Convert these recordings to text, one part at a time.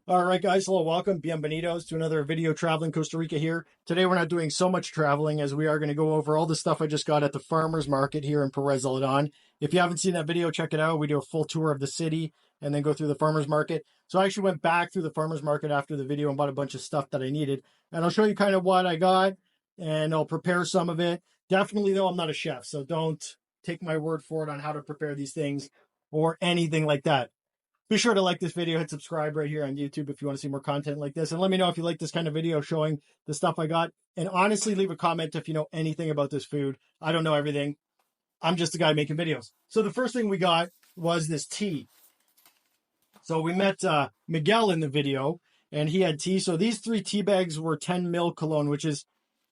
All right, guys. Hello, welcome. Bienvenidos to another video traveling Costa Rica here. Today, we're not doing so much traveling as we are going to go over all the stuff I just got at the farmer's market here in Perez Zeledon. If you haven't seen that video, check it out. We do a full tour of the city and then go through the farmer's market. So I actually went back through the farmer's market after the video and bought a bunch of stuff that I needed. And I'll show you kind of what I got and I'll prepare some of it. Definitely, though, I'm not a chef, so don't take my word for it on how to prepare these things or anything like that. Be sure to like this video, hit subscribe right here on YouTube if you want to see more content like this. And let me know if you like this kind of video showing the stuff I got. And honestly, leave a comment if you know anything about this food. I don't know everything. I'm just a guy making videos. So the first thing we got was this tea. So we met Miguel in the video, and he had tea. So these 3 tea bags were 10 mil cologne, which is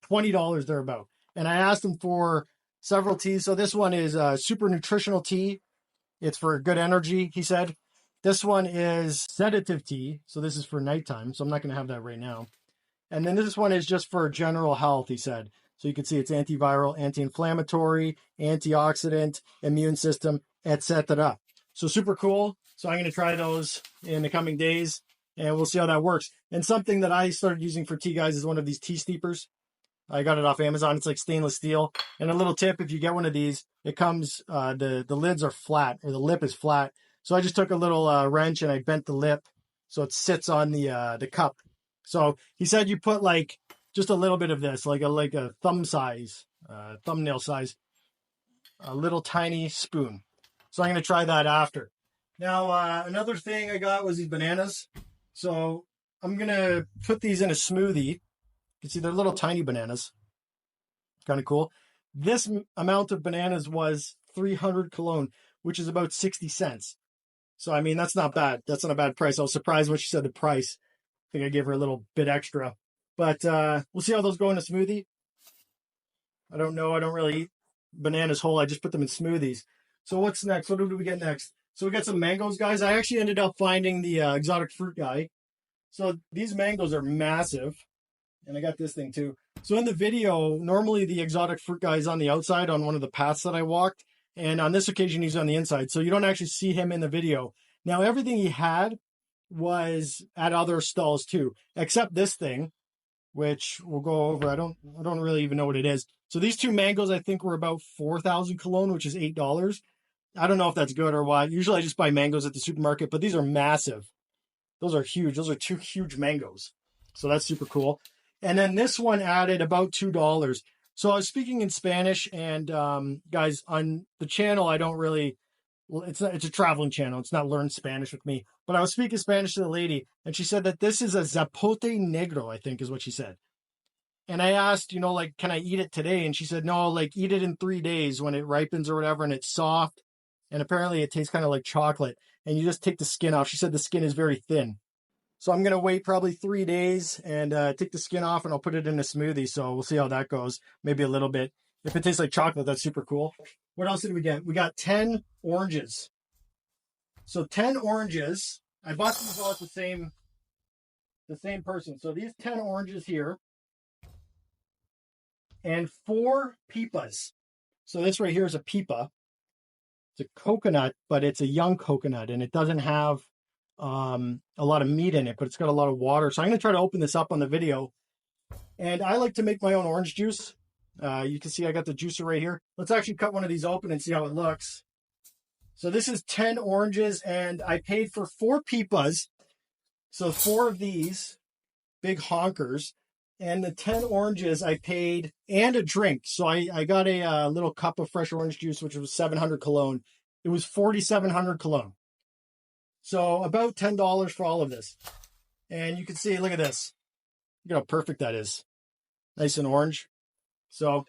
$20 thereabout. And I asked him for several teas. So this one is super nutritional tea. It's for good energy, he said. This one is sedative tea. So this is for nighttime. So I'm not going to have that right now. And then this one is just for general health, he said. So you can see it's antiviral, anti-inflammatory, antioxidant, immune system, etc. So super cool. So I'm going to try those in the coming days and we'll see how that works. And something that I started using for tea, guys, is one of these tea steepers. I got it off Amazon. It's like stainless steel. And a little tip, if you get one of these, it comes, the lids are flat, or the lip is flat. So I just took a little wrench and I bent the lip so it sits on the cup. So he said you put like just a little bit of this, like a thumb size, thumbnail size, a little tiny spoon. So I'm going to try that after. Now, another thing I got was these bananas. So I'm going to put these in a smoothie. You can see they're little tiny bananas. Kind of cool. This amount of bananas was 300 cologne, which is about 60 cents. So, I mean, that's not bad. That's not a bad price. I was surprised when she said the price. I think I gave her a little bit extra. But we'll see how those go in a smoothie. I don't know. I don't really eat bananas whole. I just put them in smoothies. So what's next? What do we get next? So we got some mangoes, guys. I actually ended up finding the exotic fruit guy. So these mangoes are massive. And I got this thing too. So in the video, normally the exotic fruit guy is on the outside on one of the paths that I walked. And on this occasion, he's on the inside. So you don't actually see him in the video. Now, everything he had was at other stalls too, except this thing, which we'll go over. I don't really even know what it is. So these 2 mangoes, I think, were about 4,000 cologne, which is $8. I don't know if that's good or what. Usually I just buy mangoes at the supermarket, but these are massive. Those are huge. Those are 2 huge mangoes. So that's super cool. And then this one added about $2. So I was speaking in Spanish, and guys, on the channel, I don't really, it's a traveling channel. It's not learn Spanish with me. But I was speaking Spanish to the lady, and she said that this is a Zapote negro, I think is what she said. And I asked, like, can I eat it today? And she said, no, like, eat it in 3 days when it ripens or whatever, and it's soft. And apparently it tastes kind of like chocolate. And you just take the skin off. She said the skin is very thin. So I'm going to wait probably 3 days and take the skin off, and I'll put it in a smoothie. So we'll see how that goes. Maybe a little bit. If it tastes like chocolate, that's super cool. What else did we get? We got 10 oranges. So 10 oranges. I bought these all at the same person. So these 10 oranges here and 4 pipas. So this right here is a pipa. It's a coconut, but it's a young coconut, and it doesn't have a lot of meat in it, but it's got a lot of water. So I'm going to try to open this up on the video. And I like to make my own orange juice. You can see I got the juicer right here. Let's actually cut one of these open and see how it looks. So this is 10 oranges, and I paid for 4 pipas. So 4 of these big honkers, and the 10 oranges I paid, and a drink. So I got a little cup of fresh orange juice, which was 700 cologne. It was 4,700 cologne. So about $10 for all of this. And you can see, look at this. Look how perfect that is. Nice and orange. So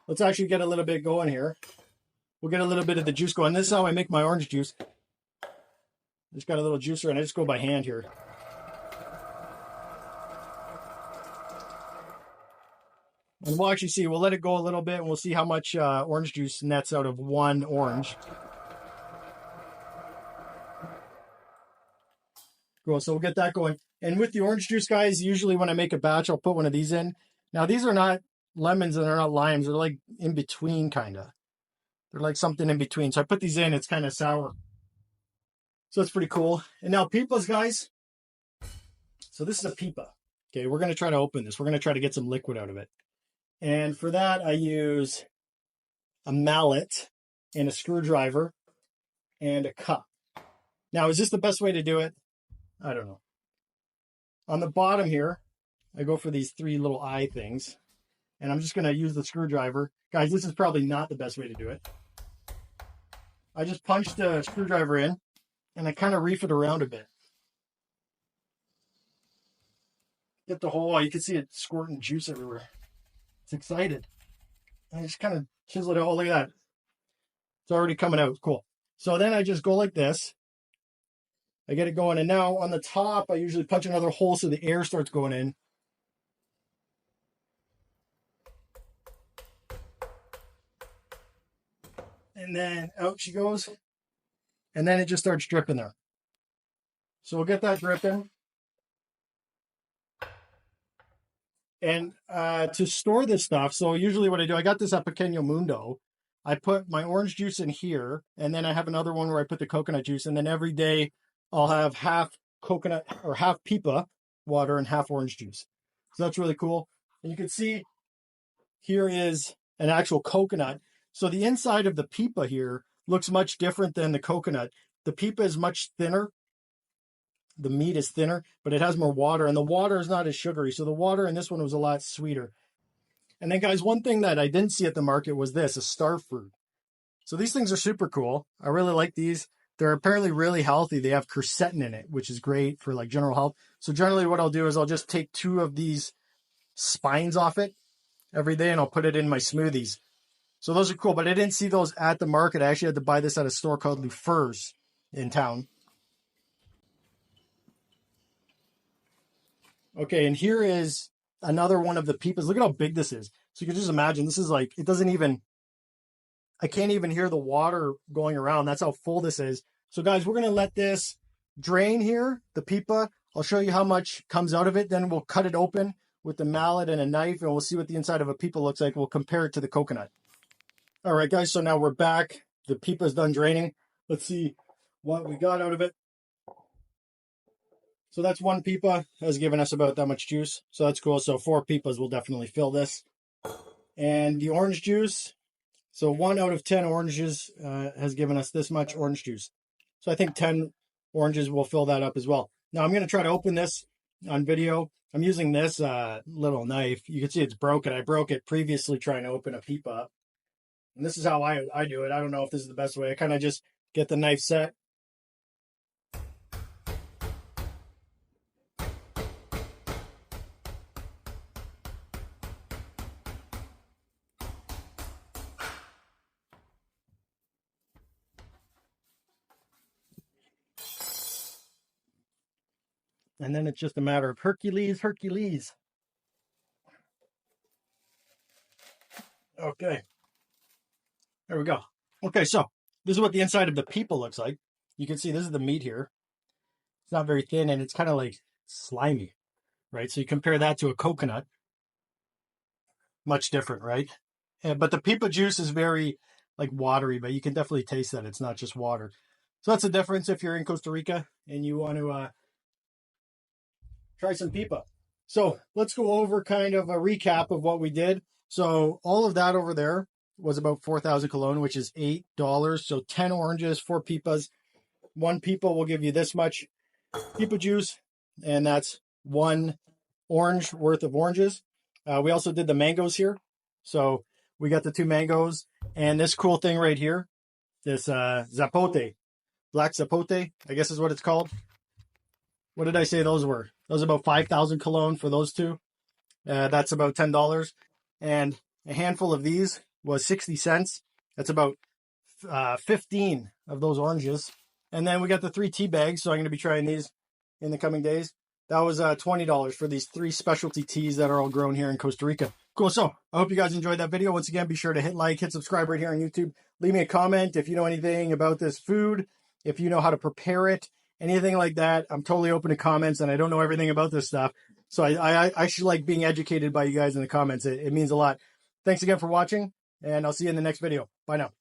let's actually get a little bit going here. We'll get a little bit of the juice going. This is how I make my orange juice. I just got a little juicer, and I just go by hand here. And we'll actually see. We'll let it go a little bit, and we'll see how much orange juice nets out of 1 orange. Cool, so we'll get that going. And with the orange juice, guys, usually when I make a batch, I'll put one of these in. Now, these are not lemons and they're not limes. They're like in between, kind of. They're like something in between. So I put these in. It's kind of sour. So it's pretty cool. And now Pipas, guys. So this is a Pipa. Okay, we're going to try to open this. We're going to try to get some liquid out of it. And for that, I use a mallet and a screwdriver and a cup. Now, is this the best way to do it? I don't know. On the bottom here, I go for these 3 little eye things. And I'm just going to use the screwdriver. Guys, this is probably not the best way to do it. I just punch the screwdriver in, and I kind of reef it around a bit. Get the hole. You can see it squirting juice everywhere. It's excited. I just kind of chisel it out. Oh, look at that. It's already coming out. Cool. So then I just go like this. I get it going. And now on the top, I usually punch another hole so the air starts going in. And then out she goes. And then it just starts dripping there. So we'll get that dripping. And to store this stuff, so usually what I do, I got this at Pequeño Mundo. I put my orange juice in here, and then I have another one where I put the coconut juice, and then every day I'll have half coconut or half Pipa water and half orange juice. So that's really cool. And you can see here is an actual coconut. So the inside of the Pipa here looks much different than the coconut. The Pipa is much thinner. The meat is thinner, but it has more water, and the water is not as sugary. So the water in this one was a lot sweeter. And then, guys, one thing that I didn't see at the market was this, a star fruit. So these things are super cool. I really like these. They're apparently really healthy. They have quercetin in it, which is great for like general health. So generally what I'll do is I'll just take 2 of these spines off it every day, and I'll put it in my smoothies. So those are cool, but I didn't see those at the market. I actually had to buy this at a store called Lufurs in town. Okay, and here is another one of the Pipas. Look at how big this is. So you can just imagine, this is like, it doesn't even, I can't even hear the water going around. That's how full this is. So guys, we're going to let this drain here, the Pipa. I'll show you how much comes out of it. Then we'll cut it open with the mallet and a knife, and we'll see what the inside of a Pipa looks like. We'll compare it to the coconut. All right, guys, so now we're back. The Pipa's done draining. Let's see what we got out of it. So that's 1 Pipa, has given us about that much juice. So that's cool. So 4 Pipas will definitely fill this. And the orange juice, so 1 out of 10 oranges has given us this much orange juice. So I think 10 oranges will fill that up as well. Now I'm going to try to open this on video. I'm using this little knife. You can see it's broken. I broke it previously trying to open a Pipa. And this is how I do it. I don't know if this is the best way. I kind of just get the knife set. And then it's just a matter of Hercules. Okay. There we go. Okay, so this is what the inside of the Pipa looks like. You can see this is the meat here. It's not very thin, and it's kind of like slimy, right? So you compare that to a coconut. Much different, right? But the Pipa juice is very like watery, but you can definitely taste that it's not just water. So that's the difference if you're in Costa Rica and you want to try some Pipa. So let's go over kind of a recap of what we did. So all of that over there was about 4,000 cologne, which is $8. So 10 oranges, 4 Pipas. 1 Pipa will give you this much Pipa juice, and that's 1 orange worth of oranges. We also did the mangoes here. So we got the 2 mangoes and this cool thing right here, this Zapote, black Zapote, I guess is what it's called. What did I say those were? Those are about 5,000 cologne for those 2. That's about $10. And a handful of these was 60 cents. That's about 15 of those oranges. And then we got the 3 tea bags. So I'm going to be trying these in the coming days. That was $20 for these 3 specialty teas that are all grown here in Costa Rica. Cool. So I hope you guys enjoyed that video. Once again, be sure to hit like, hit subscribe right here on YouTube. Leave me a comment if you know anything about this food, if you know how to prepare it, anything like that. I'm totally open to comments, and I don't know everything about this stuff. So I should like being educated by you guys in the comments. It means a lot. Thanks again for watching, and I'll see you in the next video. Bye now.